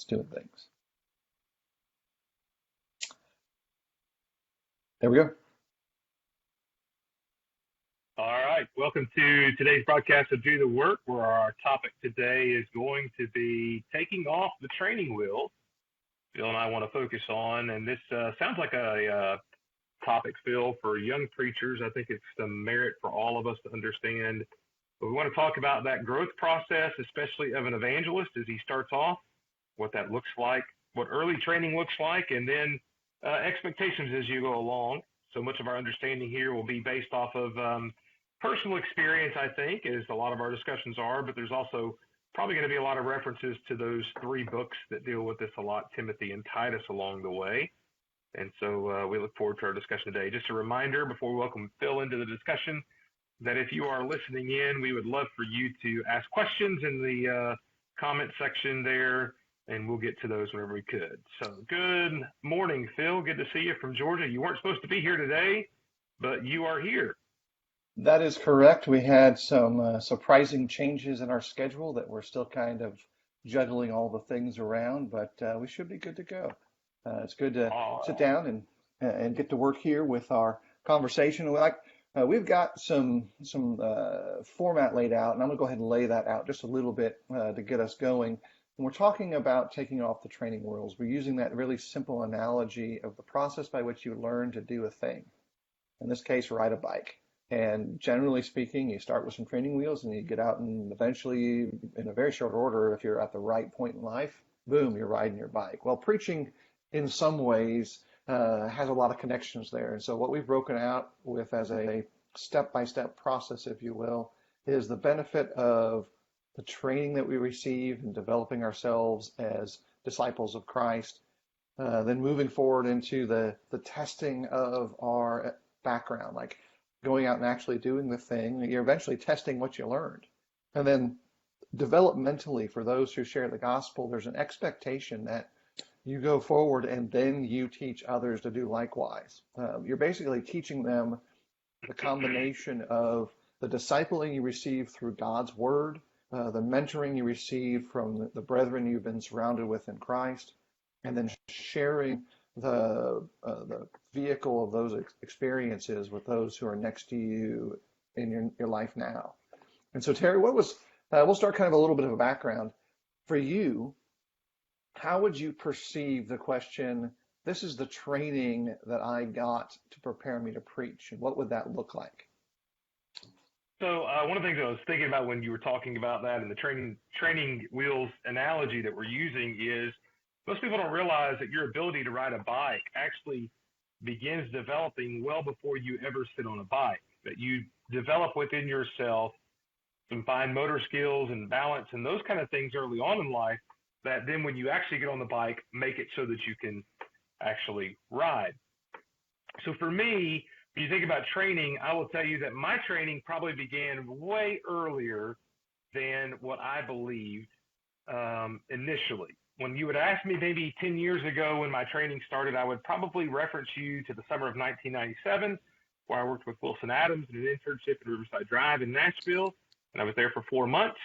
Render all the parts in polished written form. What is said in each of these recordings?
that's doing things. There we go. All right, welcome to today's broadcast of Do the Work, where our topic today is going to be taking off the training wheels. Phil and I want to focus on, and this sounds like a topic, Phil, for young preachers. I think it's some merit for all of us to understand. But we want to talk about that growth process, especially of an evangelist as he starts off, what that looks like, what early training looks like, and then expectations as you go along. So much of our understanding here will be based off of personal experience, I think, as a lot of our discussions are, but there's also probably going to be a lot of references to those three books that deal with this a lot, Timothy and Titus, along the way. And so we look forward to our discussion today. Just a reminder before we welcome Phil into the discussion that if you are listening in, we would love for you to ask questions in the comment section there, and we'll get to those whenever we could. So good morning, Phil. Good to see you from Georgia. You weren't supposed to be here today, but you are here. That is correct. We had some surprising changes in our schedule that we're still kind of juggling all the things around, but we should be good to go. It's good to sit down and get to work here with our conversation. We've got some format laid out, and I'm going to go ahead and lay that out just a little bit to get us going. When we're talking about taking off the training wheels, we're using that really simple analogy of the process by which you learn to do a thing. In this case, ride a bike. And generally speaking, you start with some training wheels and you get out, and eventually, in a very short order, if you're at the right point in life, boom, you're riding your bike. Well, preaching in some ways has a lot of connections there. And so what we've broken out with as a step-by-step process, if you will, is the benefit of the training that we receive in developing ourselves as disciples of Christ, then moving forward into the testing of our background, like going out and actually doing the thing. You're eventually testing what you learned. And then developmentally, for those who share the gospel, there's an expectation that you go forward and then you teach others to do likewise. You're basically teaching them the combination of the discipling you receive through God's word, the mentoring you receive from the brethren you've been surrounded with in Christ, and then sharing the vehicle of those experiences with those who are next to you in your life now. And so, Terry, we'll start kind of a little bit of a background. For you, how would you perceive the question, this is the training that I got to prepare me to preach, and what would that look like? So one of the things I was thinking about when you were talking about that and the training wheels analogy that we're using is most people don't realize that your ability to ride a bike actually begins developing well before you ever sit on a bike, that you develop within yourself some fine motor skills and balance and those kind of things early on in life that then when you actually get on the bike, make it so that you can actually ride. So for me, when you think about training, I will tell you that my training probably began way earlier than what I believed initially. When you would ask me maybe 10 years ago when my training started, I would probably reference you to the summer of 1997, where I worked with Wilson Adams in an internship at Riverside Drive in Nashville, and I was there for 4 months.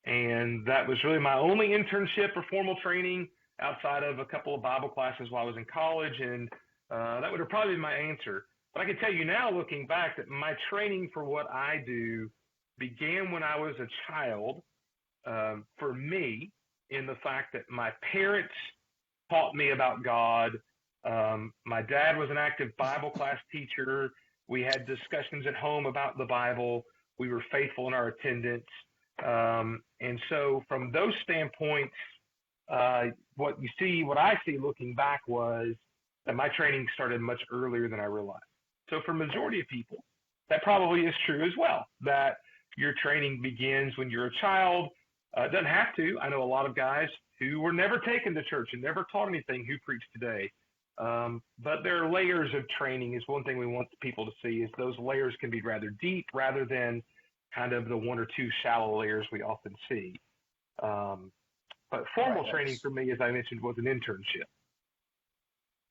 And that was really my only internship or formal training outside of a couple of Bible classes while I was in college, and that would have probably been my answer. But I can tell you now, looking back, that my training for what I do began when I was a child, for me, in the fact that my parents taught me about God. My dad was an active Bible class teacher. We had discussions at home about the Bible. We were faithful in our attendance. And so from those standpoints, what I see looking back was that my training started much earlier than I realized. So for majority of people, that probably is true as well, that your training begins when you're a child. It doesn't have to. I know a lot of guys who were never taken to church and never taught anything who preach today. But there are layers of training is one thing we want people to see, is those layers can be rather deep rather than kind of the one or two shallow layers we often see. But formal training for me, as I mentioned, was an internship.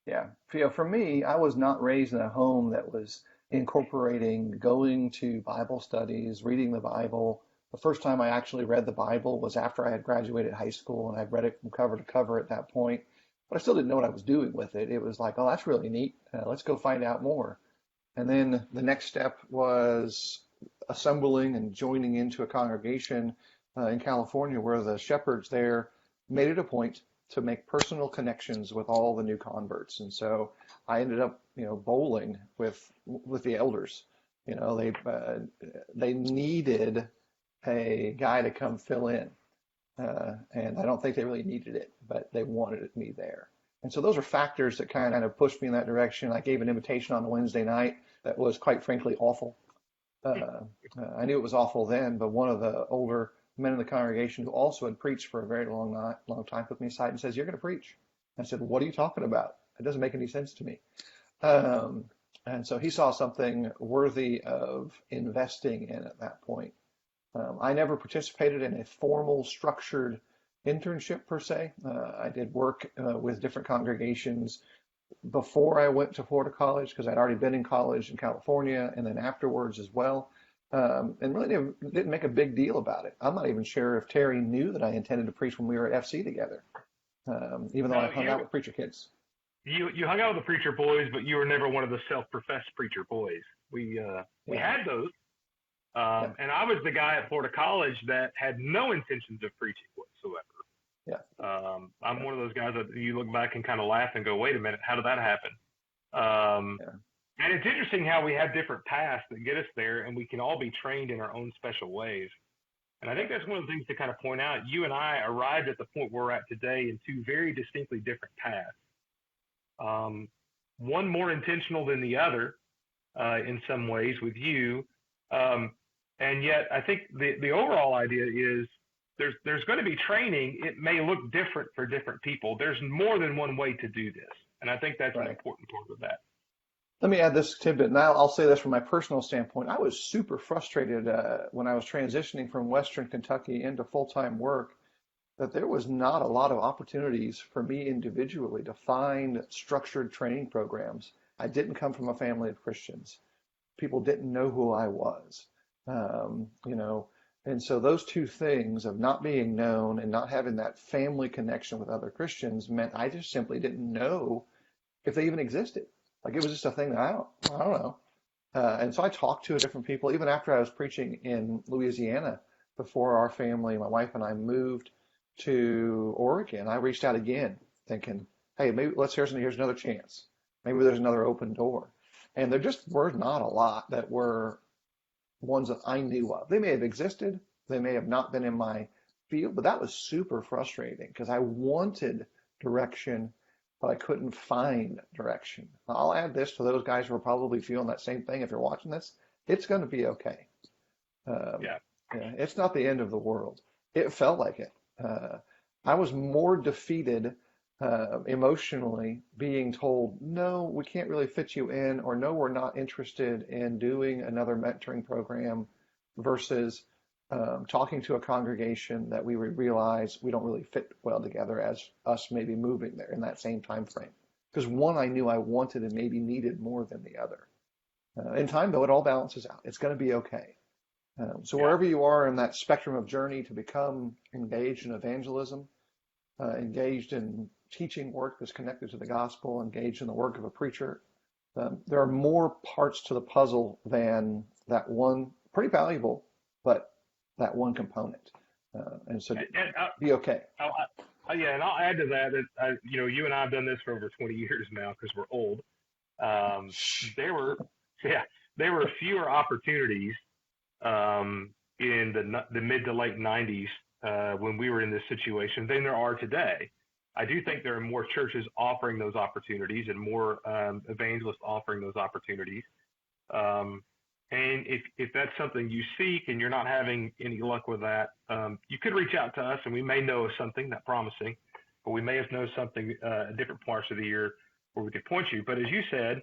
Yeah. For me, I was not raised in a home that was incorporating going to Bible studies, reading the Bible, The first time I actually read the Bible was after I had graduated high school, and I'd read it from cover to cover at that point. But I still didn't know what I was doing with it. It was like, oh, that's really neat. Let's go find out more. And then the next step was assembling and joining into a congregation in California where the shepherds there made it a point to make personal connections with all the new converts. And so I ended up, bowling with the elders. They needed a guy to come fill in. And I don't think they really needed it, but they wanted me there. And so those are factors that kind of pushed me in that direction. I gave an invitation on a Wednesday night that was quite frankly awful. I knew it was awful then, but one of the older men in the congregation who also had preached for a very long time put me aside and says, "You're going to preach." I said, "What are you talking about? It doesn't make any sense to me." And so he saw something worthy of investing in at that point. I never participated in a formal structured internship per se. I did work with different congregations before I went to Florida College because I'd already been in college in California and then afterwards as well. And really didn't make a big deal about it. I'm not even sure if Terry knew that I intended to preach when we were at FC together, even though I hung out with preacher kids. You hung out with the preacher boys, but you were never one of the self-professed preacher boys. We had those. And I was the guy at Florida College that had no intentions of preaching whatsoever. Yeah. I'm one of those guys that you look back and kind of laugh and go, wait a minute, how did that happen? And it's interesting how we have different paths that get us there, and we can all be trained in our own special ways. And I think that's one of the things to kind of point out. You and I arrived at the point we're at today in two very distinctly different paths. One more intentional than the other in some ways with you. And yet I think the overall idea is there's going to be training. It may look different for different people. There's more than one way to do this. And I think that's an important part of that. Let me add this tidbit, and I'll say this from my personal standpoint. I was super frustrated when I was transitioning from Western Kentucky into full-time work, that there was not a lot of opportunities for me individually to find structured training programs. I didn't come from a family of Christians. People didn't know who I was, and so those two things of not being known and not having that family connection with other Christians meant I just simply didn't know if they even existed. Like it was just a thing that I don't know. And so I talked to different people, even after I was preaching in Louisiana, before our family, my wife and I moved to Oregon. I reached out again thinking, hey, maybe here's another chance. Maybe there's another open door. And there just were not a lot that were ones that I knew of. They may have existed. They may have not been in my field, but that was super frustrating because I wanted direction, but I couldn't find direction. I'll add this to those guys who are probably feeling that same thing. If you're watching this, it's going to be okay. It's not the end of the world. It felt like it. I was more defeated emotionally being told, no, we can't really fit you in, or no, we're not interested in doing another mentoring program versus talking to a congregation that we would realize we don't really fit well together as us maybe moving there in that same time frame. Because one I knew I wanted and maybe needed more than the other. In time, though, it all balances out. It's going to be okay. So wherever you are in that spectrum of journey to become engaged in evangelism, engaged in teaching work that's connected to the gospel, engaged in the work of a preacher, there are more parts to the puzzle than that one, pretty valuable, but that one component. And so be okay. And I'll add to that, you and I have done this for over 20 years now because we're old. There were fewer opportunities in the mid to late 90s when we were in this situation than there are today. I do think there are more churches offering those opportunities and more evangelists offering those opportunities. And if that's something you seek and you're not having any luck with that, you could reach out to us and we may know of something, not promising, but we may have known something at different parts of the year where we could point you. But as you said,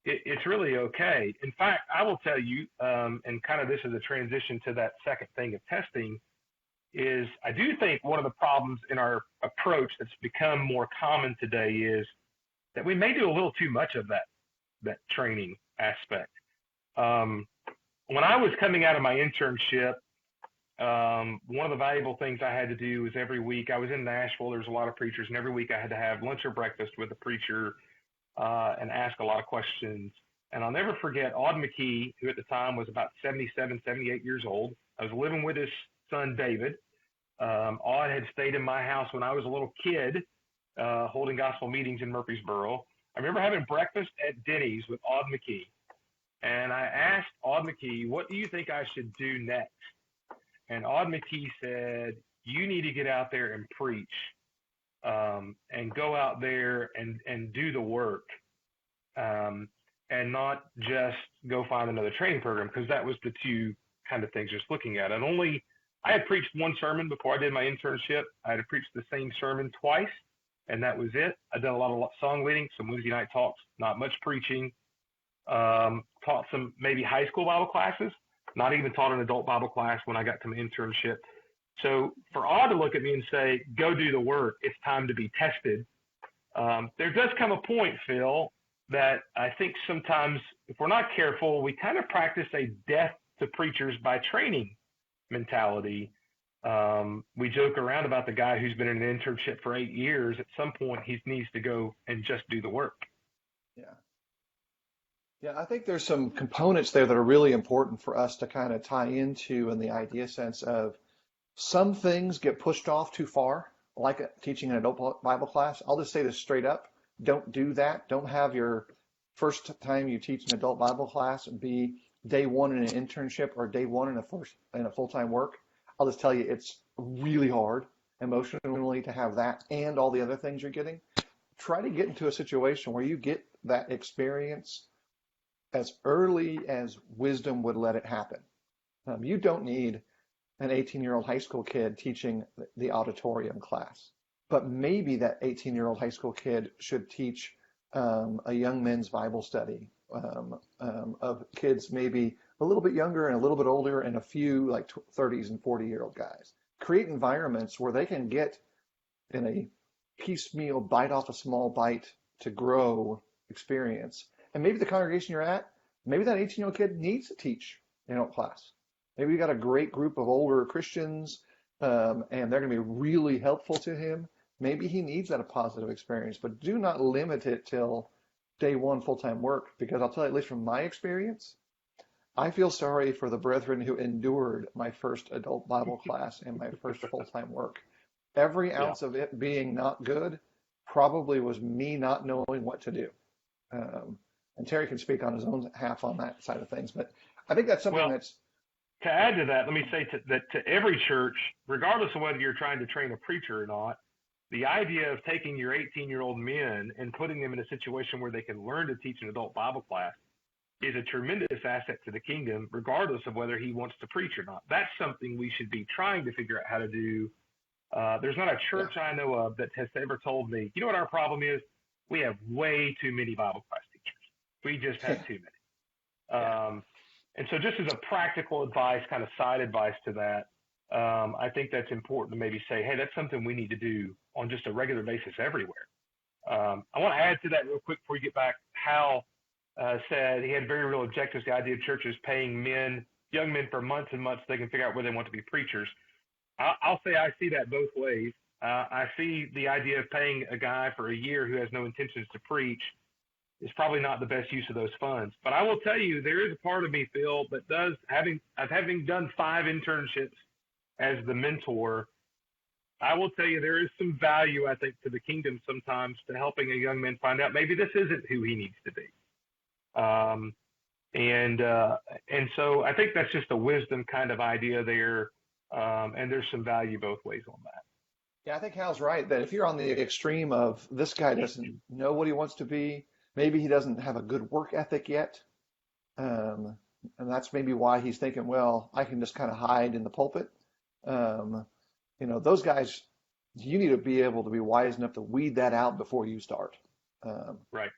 it's really okay. In fact, I will tell you, and kind of this is a transition to that second thing of testing, is I do think one of the problems in our approach that's become more common today is that we may do a little too much of that training aspect. When I was coming out of my internship, one of the valuable things I had to do was every week I was in Nashville. There's a lot of preachers, and every week I had to have lunch or breakfast with a preacher and ask a lot of questions. And I'll never forget Aud McKee, who at the time was about 77, 78 years old. I was living with his son, David. Aud had stayed in my house when I was a little kid, holding gospel meetings in Murfreesboro. I remember having breakfast at Denny's with Aud McKee. And I asked Aud McKee, what do you think I should do next? And Aud McKee said, you need to get out there and preach, and go out there and do the work, and not just go find another training program, because that was the two kind of things just looking at it. I had preached one sermon before I did my internship. I had preached the same sermon twice, and that was it. I'd done a lot of song leading, some Wednesday night talks, not much preaching. Taught some maybe high school Bible classes, not even taught an adult Bible class when I got to my internship. So for Aud to look at me and say, go do the work, it's time to be tested. There does come a point, Phil, that I think sometimes if we're not careful, we kind of practice a death to preachers by training mentality. We joke around about the guy who's been in an internship for 8 years. At some point, he needs to go and just do the work. Yeah. Yeah, I think there's some components there that are really important for us to kind of tie into in the idea sense of some things get pushed off too far, like teaching an adult Bible class. I'll just say this straight up. Don't do that. Don't have your first time you teach an adult Bible class be day one in an internship or day one in a full-time work. I'll just tell you it's really hard emotionally to have that and all the other things you're getting. Try to get into a situation where you get that experience as early as wisdom would let it happen. You don't need an 18-year-old high school kid teaching the auditorium class, but maybe that 18-year-old high school kid should teach a young men's Bible study of kids maybe a little bit younger and a little bit older and a few like 30s and 40-year-old guys. Create environments where they can get in a piecemeal, bite off a small bite to grow experience. And maybe the congregation you're at, maybe that 18-year-old kid needs to teach class. Maybe you got a great group of older Christians, and they're going to be really helpful to him. Maybe he needs that a positive experience, but do not limit it till day one full-time work, because I'll tell you, at least from my experience, I feel sorry for the brethren who endured my first adult Bible class and my first full-time work. Every ounce of it being not good probably was me not knowing what to do. And Terry can speak on his own half on that side of things, but I think that's something that's. To add to that, let me say that to every church, regardless of whether you're trying to train a preacher or not, the idea of taking your 18-year-old men and putting them in a situation where they can learn to teach an adult Bible class is a tremendous asset to the kingdom, regardless of whether he wants to preach or not. That's something we should be trying to figure out how to do. There's not a church I know of that has ever told me, you know what our problem is? We have way too many Bible class teachers. We just have too many. And so just as a practical advice, kind of side advice to that, I think that's important to maybe say, hey, that's something we need to do on just a regular basis everywhere. I want to add to that real quick before we get back. Hal said he had very real objectives, the idea of churches paying young men for months and months so they can figure out where they want to be preachers. I'll say I see that both ways. I see the idea of paying a guy for a year who has no intentions to preach is probably not the best use of those funds. But I will tell you, there is a part of me, Phil, that does, having done 5 internships as the mentor, I will tell you there is some value, I think, to the kingdom sometimes to helping a young man find out maybe this isn't who he needs to be. And so I think that's just a wisdom kind of idea there, and there's some value both ways on that. Yeah, I think Hal's right that if you're on the extreme of this guy doesn't know what he wants to be, maybe he doesn't have a good work ethic yet, and that's maybe why he's thinking, well, I can just kind of hide in the pulpit. Those guys, you need to be able to be wise enough to weed that out before you start. Right.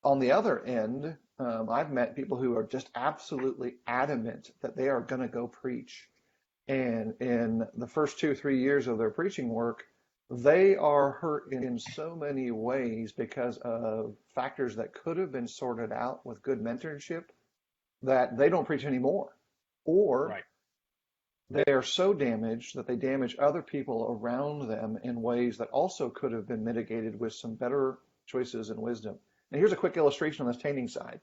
On the other end, I've met people who are just absolutely adamant that they are going to go preach. And in the first 2 or 3 years of their preaching work, they are hurt in so many ways because of factors that could have been sorted out with good mentorship that they don't preach anymore. Or they are so damaged that they damage other people around them in ways that also could have been mitigated with some better choices and wisdom. And here's a quick illustration on the training side.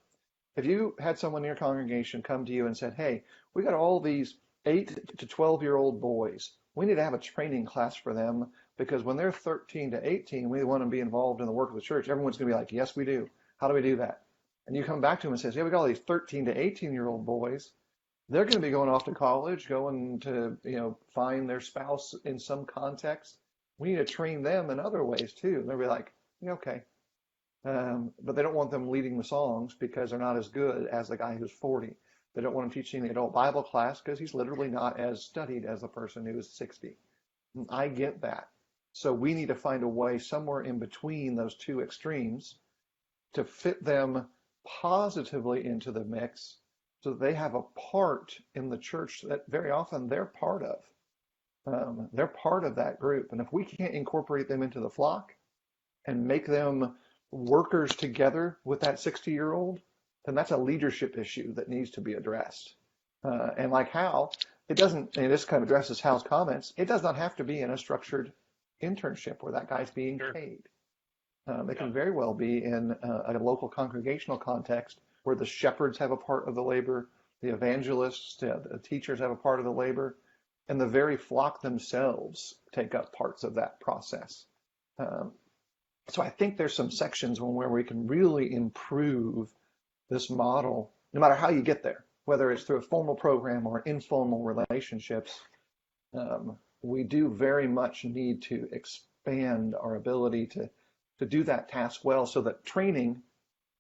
If you had someone in your congregation come to you and said, hey, we got all these 8 to 12-year-old boys. We need to have a training class for them because when they're 13 to 18, we want to be involved in the work of the church. Everyone's going to be like, yes, we do. How do we do that? And you come back to them and says, yeah, we got all these 13 to 18-year-old boys. They're going to be going off to college, going to, find their spouse in some context. We need to train them in other ways too. And they'll be like, yeah, okay. But they don't want them leading the songs because they're not as good as the guy who's 40. They don't want him teaching the adult Bible class because he's literally not as studied as the person who is 60. And I get that. So we need to find a way somewhere in between those two extremes to fit them positively into the mix so that they have a part in the church that very often they're part of. They're part of that group. And if we can't incorporate them into the flock and make them workers together with that 60-year-old, then that's a leadership issue that needs to be addressed. And like Hal, it doesn't, and this kind of addresses Hal's comments, it does not have to be in a structured internship where that guy's being paid. It can very well be in a local congregational context where the shepherds have a part of the labor, the evangelists, the teachers have a part of the labor, and the very flock themselves take up parts of that process. So I think there's some sections where we can really improve this model, no matter how you get there, whether it's through a formal program or informal relationships. We do very much need to expand our ability to do that task well so that training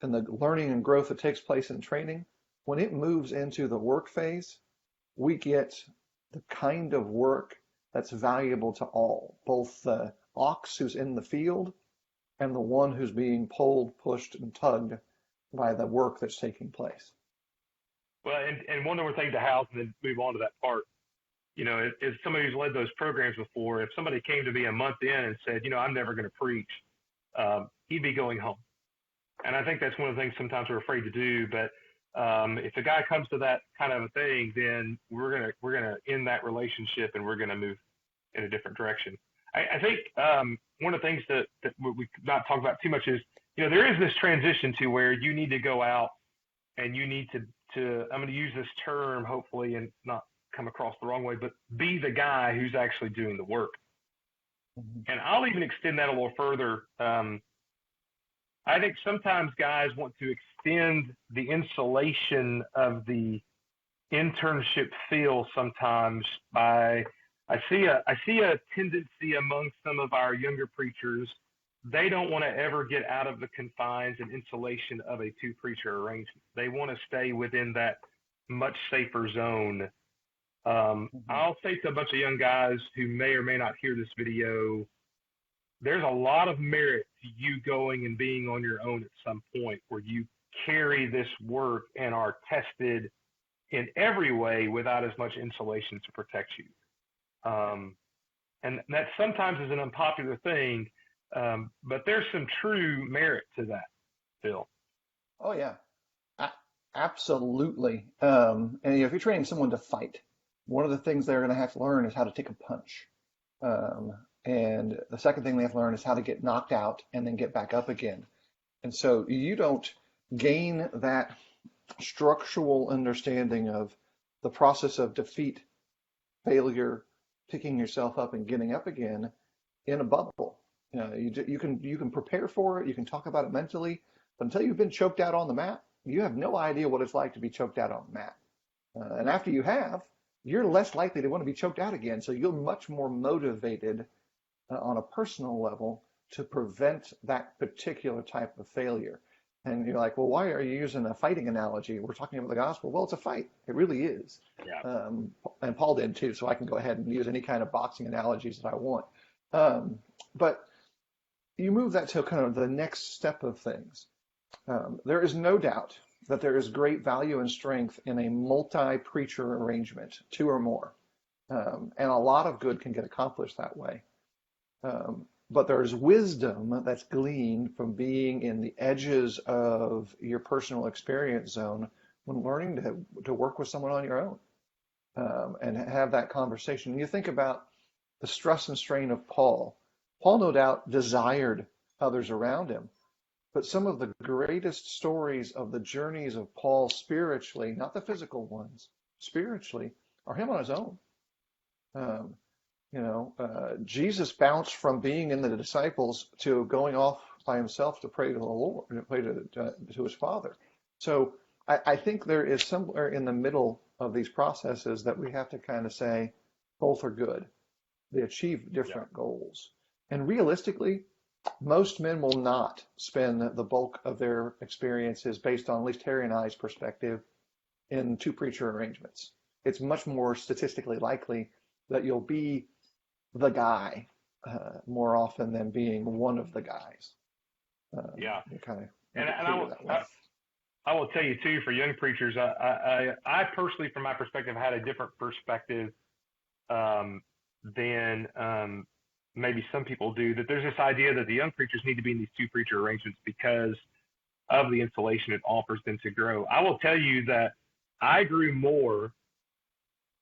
and the learning and growth that takes place in training, when it moves into the work phase, we get the kind of work that's valuable to all, both the ox who's in the field and the one who's being pulled, pushed, and tugged by the work that's taking place. Well, and one more thing to House, and then move on to that part. As somebody who's led those programs before, if somebody came to me a month in and said, I'm never going to preach, he'd be going home. And I think that's one of the things sometimes we're afraid to do. But if a guy comes to that kind of a thing, then we're gonna end that relationship and we're gonna move in a different direction. I think one of the things that we not talk about too much is, there is this transition to where you need to go out and you need to I'm going to use this term hopefully and not come across the wrong way, but be the guy who's actually doing the work. Mm-hmm. And I'll even extend that a little further. I think sometimes guys want to extend the insulation of the internship feel sometimes by, I see a tendency among some of our younger preachers. They don't want to ever get out of the confines and insulation of a two-preacher arrangement. They want to stay within that much safer zone. I'll say to a bunch of young guys who may or may not hear this video, there's a lot of merit to you going and being on your own at some point where you carry this work and are tested in every way without as much insulation to protect you. And that sometimes is an unpopular thing, but there's some true merit to that, Phil. Oh, yeah, absolutely. And if you're training someone to fight, one of the things they're going to have to learn is how to take a punch. And the second thing they have to learn is how to get knocked out and then get back up again. And so you don't gain that structural understanding of the process of defeat, failure, picking yourself up and getting up again in a bubble. You can prepare for it, you can talk about it mentally, but until you've been choked out on the mat, you have no idea what it's like to be choked out on the mat. And after you have, you're less likely to want to be choked out again. So you're much more motivated on a personal level to prevent that particular type of failure. And you're like, well, why are you using a fighting analogy? We're talking about the gospel. Well, it's a fight. It really is. Yeah. And Paul did too, so I can go ahead and use any kind of boxing analogies that I want. But you move that to kind of the next step of things. There is no doubt that there is great value and strength in a multi-preacher arrangement, 2 or more. And a lot of good can get accomplished that way. But there's wisdom that's gleaned from being in the edges of your personal experience zone when learning to work with someone on your own. and have that conversation. You think about the stress and strain of Paul. Paul, no doubt, desired others around him, but some of the greatest stories of the journeys of Paul spiritually, not the physical ones, spiritually, are him on his own. Um, Jesus bounced from being in the disciples to going off by himself to pray to the Lord, to pray to his Father. So I think there is somewhere in the middle of these processes that we have to kind of say both are good. They achieve Yeah. different goals. And realistically, most men will not spend the bulk of their experiences based on at least Terry and I's perspective in two preacher arrangements. It's much more statistically likely that you'll be the guy more often than being one of the guys. Yeah. You kind of And make it and clear that way. I will tell you too, for young preachers, I personally, from my perspective, had a different perspective than maybe some people do. That there's this idea that the young preachers need to be in these two preacher arrangements because of the insulation it offers them to grow. I will tell you that I grew more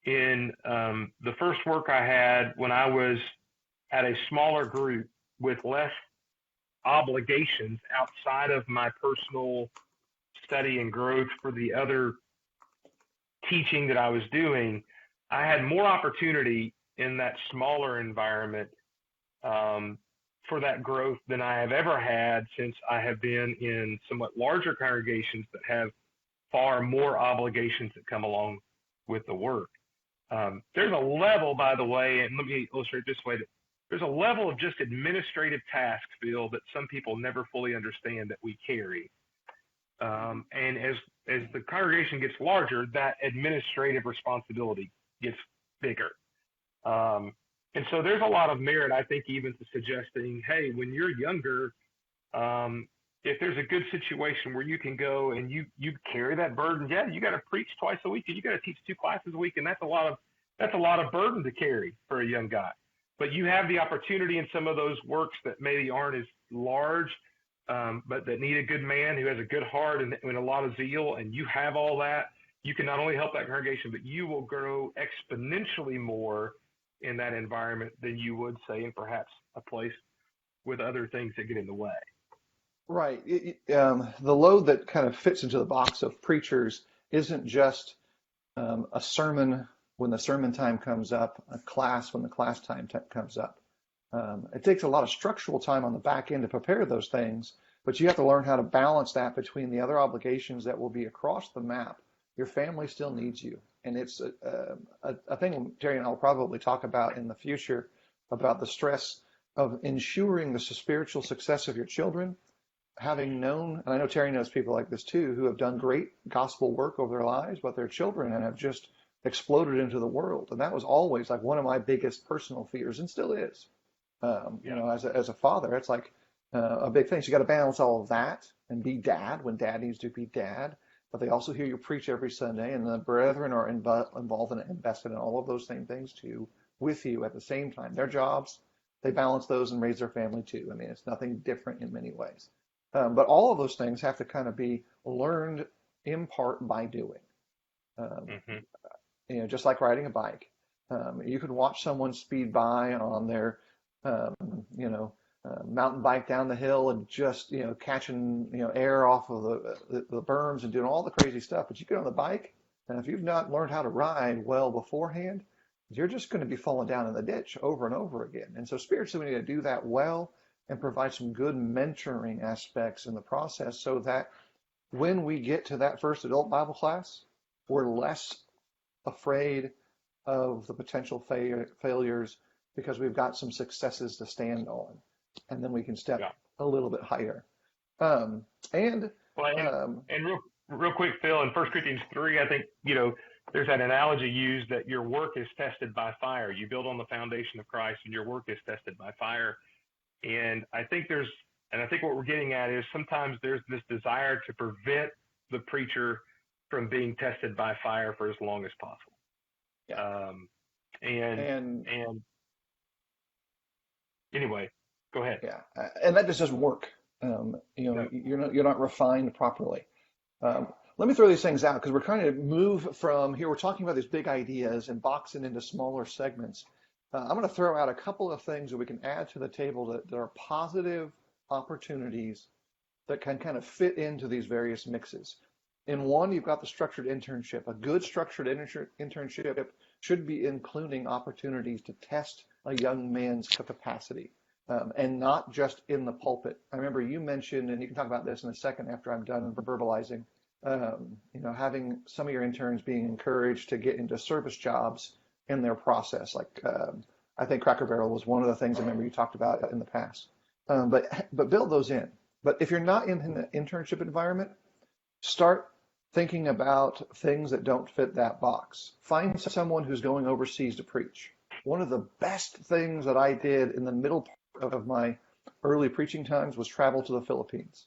in the first work I had when I was at a smaller group with less obligations outside of my personal study and growth for the other teaching that I was doing. I had more opportunity in that smaller environment for that growth than I have ever had since I have been in somewhat larger congregations that have far more obligations that come along with the work. There's a level, by the way, and let me illustrate this way, that there's a level of just administrative task, Phil, that some people never fully understand that we carry. And as the congregation gets larger, that administrative responsibility gets bigger. And so there's a lot of merit, I think, even to suggesting, hey, when you're younger, if there's a good situation where you can go and you carry that burden, yeah, you got to preach twice a week and you got to teach 2 classes a week, and that's a lot of burden to carry for a young guy. But you have the opportunity in some of those works that maybe aren't as large, but that need a good man who has a good heart and a lot of zeal, and you have all that. You can not only help that congregation, but you will grow exponentially more in that environment than you would, say, in perhaps a place with other things that get in the way. Right. The load that kind of fits into the box of preachers isn't just a sermon when the sermon time comes up, a class when the class time comes up. It takes a lot of structural time on the back end to prepare those things, but you have to learn how to balance that between the other obligations that will be across the map. Your family still needs you. And it's a thing Terry and I will probably talk about in the future about the stress of ensuring the spiritual success of your children, having known, and I know Terry knows people like this too, who have done great gospel work over their lives, but their children have just exploded into the world. And that was always like one of my biggest personal fears, and still is. As a father, it's like a big thing. So you got to balance all of that and be dad when dad needs to be dad. But they also hear you preach every Sunday, and the brethren are involved and invested in all of those same things too, with you at the same time. Their jobs, they balance those and raise their family too. I mean, it's nothing different in many ways. But all of those things have to kind of be learned in part by doing. Just like riding a bike. You could watch someone speed by on their, mountain bike down the hill and just, catching, air off of the berms and doing all the crazy stuff. But you get on the bike, and if you've not learned how to ride well beforehand, you're just going to be falling down in the ditch over and over again. And so spiritually, we need to do that well and provide some good mentoring aspects in the process so that when we get to that first adult Bible class, we're less afraid of the potential failures because we've got some successes to stand on, and then we can step a little bit higher. And real quick, Phil, in 1 Corinthians 3, I think, there's that analogy used that your work is tested by fire. You build on the foundation of Christ, and your work is tested by fire. And I think what we're getting at is sometimes there's this desire to prevent the preacher from being tested by fire for as long as possible. Yeah. And anyway, go ahead. Yeah. And that just doesn't work. You're not refined properly. let me throw these things out because we're trying to move from here. We're talking about these big ideas and boxing into smaller segments. I'm going to throw out a couple of things that we can add to the table that are positive opportunities that can kind of fit into these various mixes. In one, you've got the structured internship. A good structured internship should be including opportunities to test a young man's capacity, and not just in the pulpit. I remember you mentioned, and you can talk about this in a second after I'm done verbalizing, having some of your interns being encouraged to get into service jobs in their process. Like I think Cracker Barrel was one of the things I remember you talked about in the past. But build those in. But if you're not in an internship environment, start thinking about things that don't fit that box. Find someone who's going overseas to preach. One of the best things that I did in the middle part of my early preaching times was travel to the Philippines,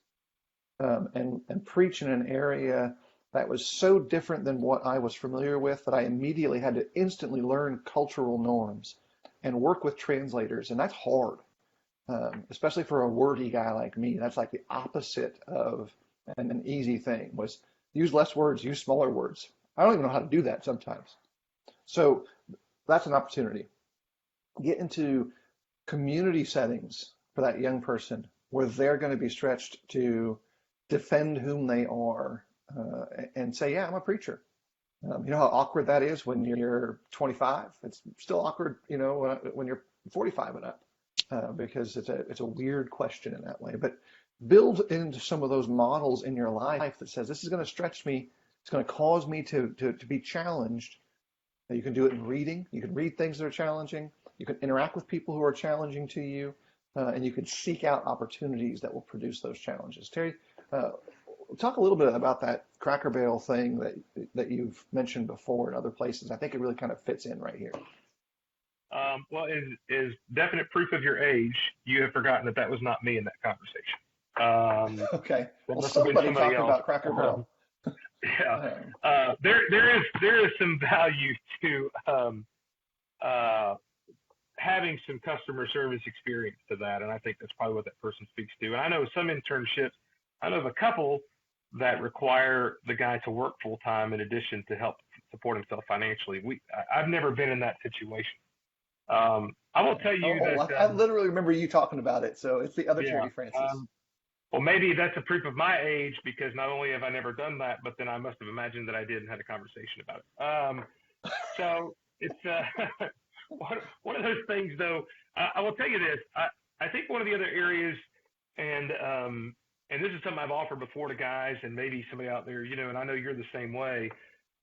and preach in an area that was so different than what I was familiar with that I immediately had to instantly learn cultural norms and work with translators. And that's hard, especially for a wordy guy like me. That's like the opposite of an easy thing, was use less words, use smaller words. I don't even know how to do that sometimes. So that's an opportunity. Get into community settings for that young person where they're going to be stretched to defend whom they are, and say, yeah, I'm a preacher. You know how awkward that is when you're 25? It's still awkward, when you're 45 and up, because it's a weird question in that way. But build into some of those models in your life that says, this is going to stretch me. It's going to cause me to be challenged. Now, you can do it in reading. You can read things that are challenging. You can interact with people who are challenging to you, and you can seek out opportunities that will produce those challenges. Terry, talk a little bit about that Cracker Barrel thing that you've mentioned before in other places. I think it really kind of fits in right here. Well, is definite proof of your age. You have forgotten that was not me in that conversation. Okay. That Well, must have been somebody somebody talked else. about Cracker Barrel. Yeah. There is some value to having some customer service experience to that, and I think that's probably what that person speaks to. And I know some internships. I know of a couple that require the guy to work full time in addition to help support himself financially. I've never been in that situation. I will tell you that. I literally remember you talking about it. So it's the other Yeah. Terry Francis. Well, maybe that's a proof of my age, because not only have I never done that, but then I must have imagined that I did and had a conversation about it. So it's one of those things, though. I will tell you this. I think one of the other areas, and this is something I've offered before to guys, and maybe somebody out there, and I know you're the same way.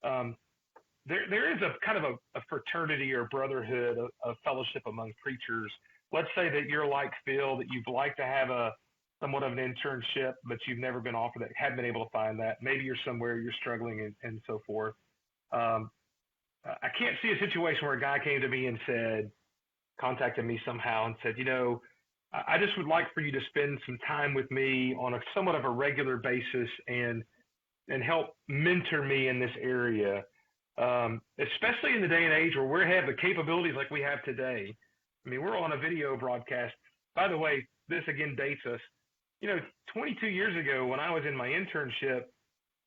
There is a kind of a fraternity or brotherhood of fellowship among preachers. Let's say that you're like Phil, that you'd like to have somewhat of an internship, but you've never been offered that, haven't been able to find that. Maybe you're somewhere you're struggling and so forth. I can't see a situation where a guy came to me and contacted me somehow and said, I just would like for you to spend some time with me on a somewhat of a regular basis and help mentor me in this area. Especially in the day and age where we have the capabilities like we have today. I mean, we're on a video broadcast. By the way, this again dates us. 22 years ago when I was in my internship,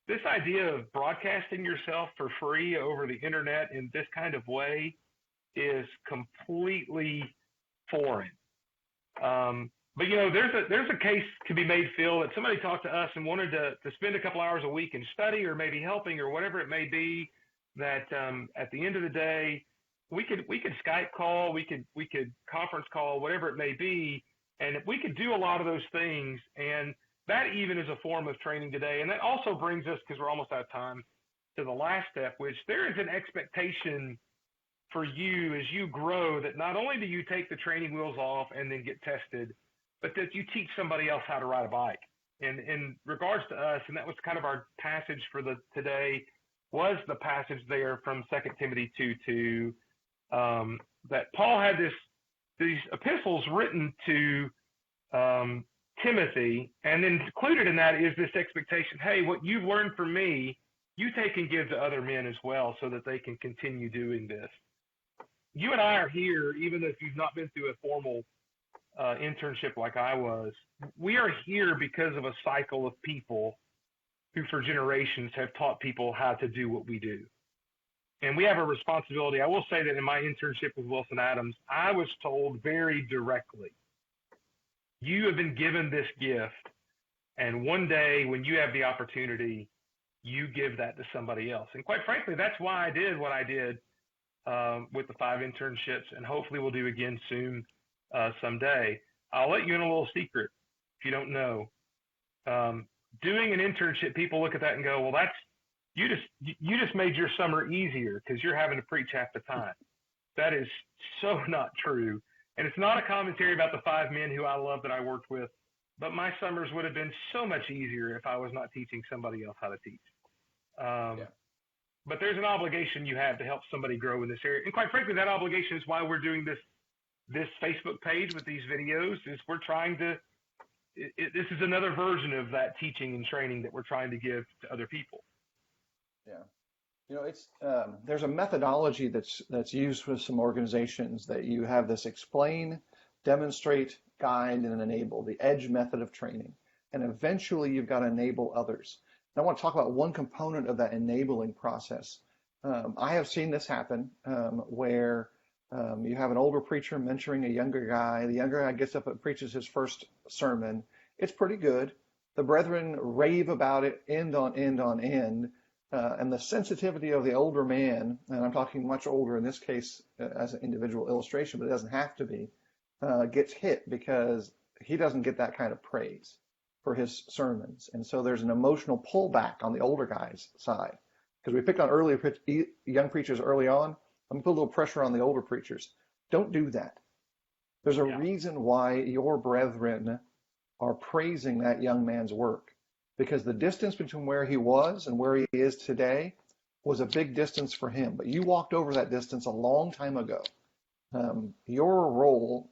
this idea of broadcasting yourself for free over the internet in this kind of way is completely foreign. But there's a case to be made, Phil, that somebody talked to us and wanted to spend a couple hours a week and study, or maybe helping, or whatever it may be. That at the end of the day, we could Skype call, we could conference call, whatever it may be, and we could do a lot of those things. And that even is a form of training today. And that also brings us, because we're almost out of time, to the last step, which there is an expectation for you as you grow that not only do you take the training wheels off and then get tested, but that you teach somebody else how to ride a bike. And in regards to us, and that was kind of our passage for today, was the passage there from 2 Timothy 2:2, that Paul had these epistles written to Timothy, and then included in that is this expectation, hey, what you've learned from me, you take and give to other men as well so that they can continue doing this. You and I are here, even if you've not been through a formal internship like I was, we are here because of a cycle of people who for generations have taught people how to do what we do. And we have a responsibility. I will say that in my internship with Wilson Adams, I was told very directly, you have been given this gift, and one day when you have the opportunity, you give that to somebody else. And quite frankly, that's why I did what I did with the 5 internships, and hopefully we'll do again soon someday. I'll let you in a little secret if you don't know. Doing an internship, people look at that and go, well, that's you just made your summer easier because you're having to preach half the time. That is so not true. And it's not a commentary about the 5 men who I love that I worked with, but my summers would have been so much easier if I was not teaching somebody else how to teach. But there's an obligation you have to help somebody grow in this area. And quite frankly, that obligation is why we're doing this Facebook page with these videos, is we're trying to, this is another version of that teaching and training that we're trying to give to other people. Yeah. You know, it's there's a methodology that's used with some organizations that you have this explain, demonstrate, guide, and enable, the EDGE method of training. And eventually you've got to enable others. And I want to talk about one component of that enabling process. I have seen this happen where you have an older preacher mentoring a younger guy. The younger guy gets up and preaches his first sermon. It's pretty good. The brethren rave about it end on end on end. And the sensitivity of the older man, and I'm talking much older in this case as an individual illustration, but it doesn't have to be, gets hit because he doesn't get that kind of praise for his sermons. And so there's an emotional pullback on the older guy's side. Because we picked on young preachers early on, I'm going to put a little pressure on the older preachers. Don't do that. There's a reason why your brethren are praising that young man's work. Because the distance between where he was and where he is today was a big distance for him. But you walked over that distance a long time ago. Your role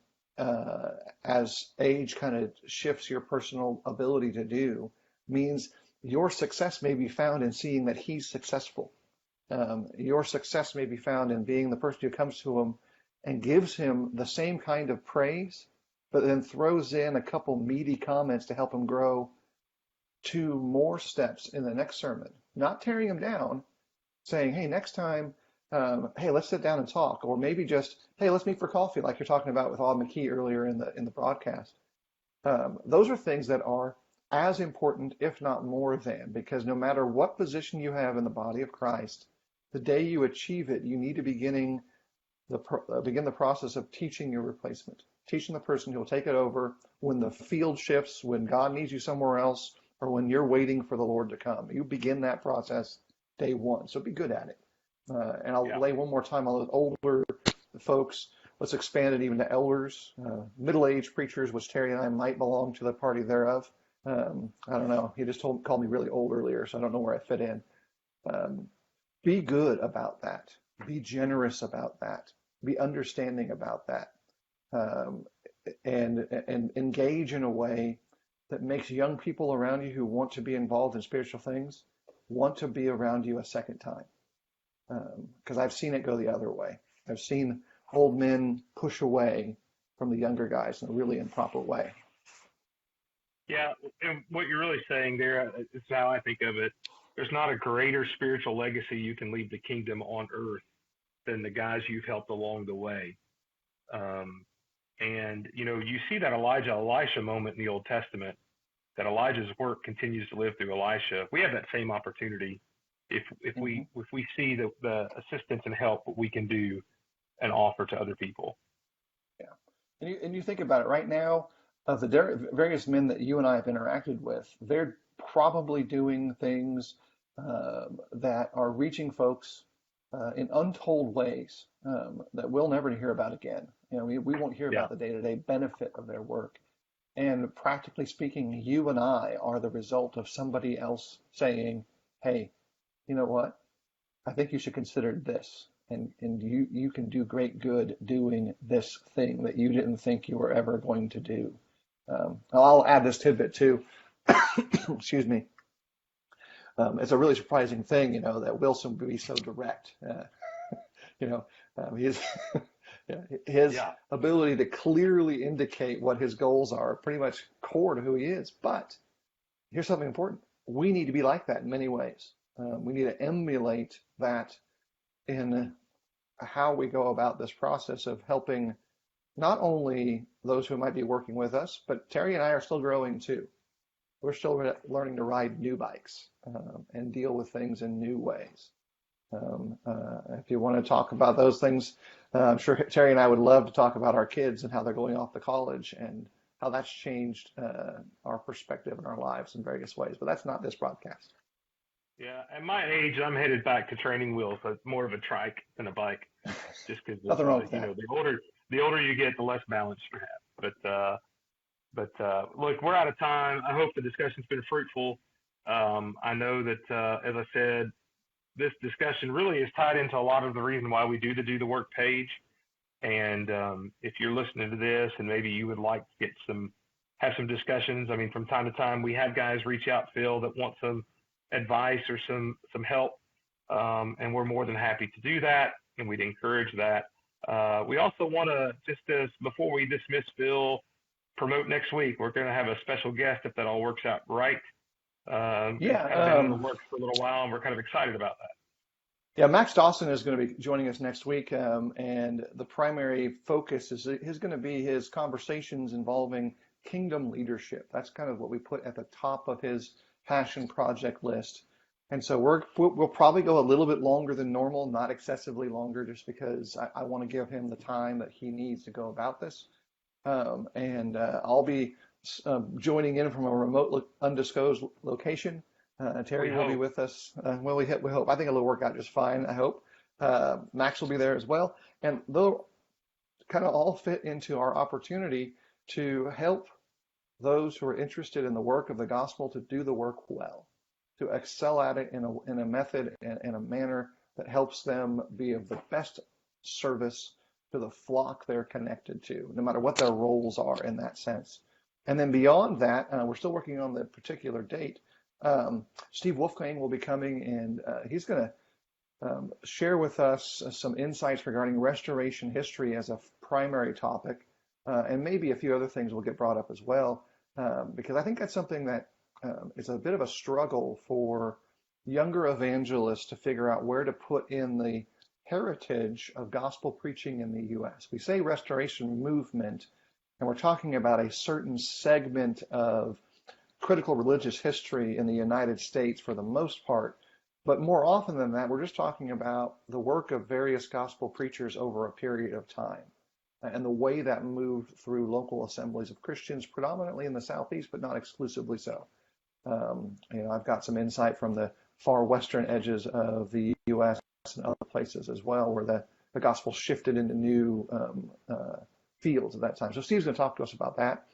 as age kind of shifts your personal ability to do means your success may be found in seeing that he's successful. Your success may be found in being the person who comes to him and gives him the same kind of praise, but then throws in a couple meaty comments to help him grow 2 more steps in the next sermon, not tearing him down, saying, hey, next time, hey, let's sit down and talk, or maybe just, hey, let's meet for coffee, like you're talking about with Aud McKee earlier in the broadcast. Those are things that are as important, if not more than, because no matter what position you have in the body of Christ, the day you achieve it, you need to begin the process of teaching your replacement, teaching the person who will take it over when the field shifts, when God needs you somewhere else, or when you're waiting for the Lord to come. You begin that process day one, so be good at it. And I'll lay one more time on those older folks. Let's expand it even to elders, middle-aged preachers, which Terry and I might belong to the party thereof. I don't know. He just called me really old earlier, so I don't know where I fit in. Be good about that. Be generous about that. Be understanding about that. And engage in a way that makes young people around you who want to be involved in spiritual things want to be around you a second time. Because I've seen it go the other way. I've seen old men push away from the younger guys in a really improper way. Yeah, and what you're really saying there is how I think of it. There's not a greater spiritual legacy you can leave the kingdom on earth than the guys you've helped along the way. And, you know, you see that Elijah-Elisha moment in the Old Testament, that Elijah's work continues to live through Elisha. We have that same opportunity if we see the assistance and help that we can do and offer to other people. Yeah. And you think about it right now, of the various men that you and I have interacted with, they're probably doing things that are reaching folks in untold ways that we'll never hear about again. You know, we won't hear about the day-to-day benefit of their work. And practically speaking, you and I are the result of somebody else saying, hey, you know what? I think you should consider this. And you can do great good doing this thing that you didn't think you were ever going to do. I'll add this tidbit too. Excuse me. It's a really surprising thing, you know, that Wilson would be so direct. You know, his ability to clearly indicate what his goals are pretty much core to who he is. But here's something important. we need to be like that in many ways. We need to emulate that in how we go about this process of helping not only those who might be working with us, but Terry and I are still growing too. We're still learning to ride new bikes and deal with things in new ways. If you want to talk about those things, I'm sure Terry and I would love to talk about our kids and how they're going off to college and how that's changed our perspective in our lives in various ways. But that's not this broadcast. Yeah, at my age, I'm headed back to training wheels. So it's more of a trike than a bike, just because Nothing wrong with that. the older you get, the less balance you have. But look, we're out of time. I hope the discussion's been fruitful. I know that, as I said, this discussion really is tied into a lot of the reason why we do the work page. And if you're listening to this and maybe you would like to have some discussions, I mean, from time to time we have guys reach out, Phil, that want some advice or some help, and we're more than happy to do that, and we'd encourage that. We also want to, before we dismiss Phil, promote next week. We're going to have a special guest if that all works out right. Yeah, kind of been in the works for a little while, and we're kind of excited about that. Yeah, Max Dawson is going to be joining us next week, and the primary focus is going to be his conversations involving kingdom leadership. That's kind of what we put at the top of his passion project list. And so we'll probably go a little bit longer than normal, not excessively longer, just because I want to give him the time that he needs to go about this. And I'll be joining in from a remote, undisclosed location. Terry will be with us. Well, we hope. I think it'll work out just fine, I hope. Max will be there as well. And they'll kind of all fit into our opportunity to help those who are interested in the work of the gospel to do the work well, to excel at it in a method and in a manner that helps them be of the best service to the flock they're connected to, no matter what their roles are in that sense. And then beyond that, we're still working on the particular date. Steve Wolfgang will be coming, and he's going to share with us some insights regarding restoration history as a primary topic, and maybe a few other things will get brought up as well, because I think that's something that is a bit of a struggle for younger evangelists to figure out where to put in the heritage of gospel preaching in the U.S. We say restoration movement, and we're talking about a certain segment of critical religious history in the United States for the most part. But more often than that, we're just talking about the work of various gospel preachers over a period of time and the way that moved through local assemblies of Christians, predominantly in the Southeast, but not exclusively so. I've got some insight from the far western edges of the U.S. and other places as well, where the gospel shifted into new fields at that time. So Steve's going to talk to us about that.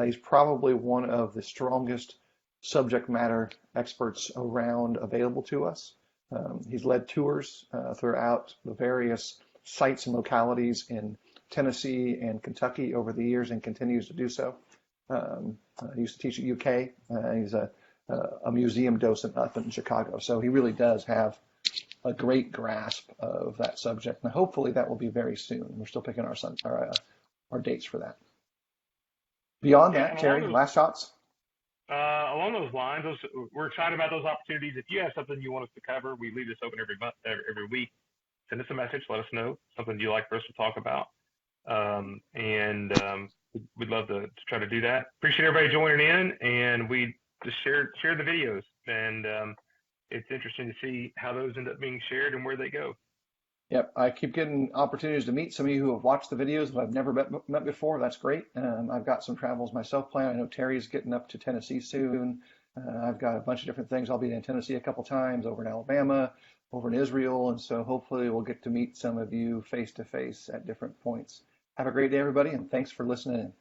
He's probably one of the strongest subject matter experts around available to us. He's led tours throughout the various sites and localities in Tennessee and Kentucky over the years and continues to do so. He used to teach at UK. He's a museum docent up in Chicago. So he really does have a great grasp of that subject. And hopefully that will be very soon. We're still picking our dates for that. Beyond that, Terry, last shots? Along those lines, we're excited about those opportunities. If you have something you want us to cover, we leave this open every week. Send us a message. Let us know something you'd like for us to talk about. We'd love to try to do that. Appreciate everybody joining in, and we just share the videos. And it's interesting to see how those end up being shared and where they go. Yep, I keep getting opportunities to meet some of you who have watched the videos that I've never met before. That's great. I've got some travels myself planned. I know Terry's getting up to Tennessee soon. I've got a bunch of different things. I'll be in Tennessee a couple times, over in Alabama, over in Israel, and so hopefully we'll get to meet some of you face to face at different points. Have a great day, everybody, and thanks for listening in.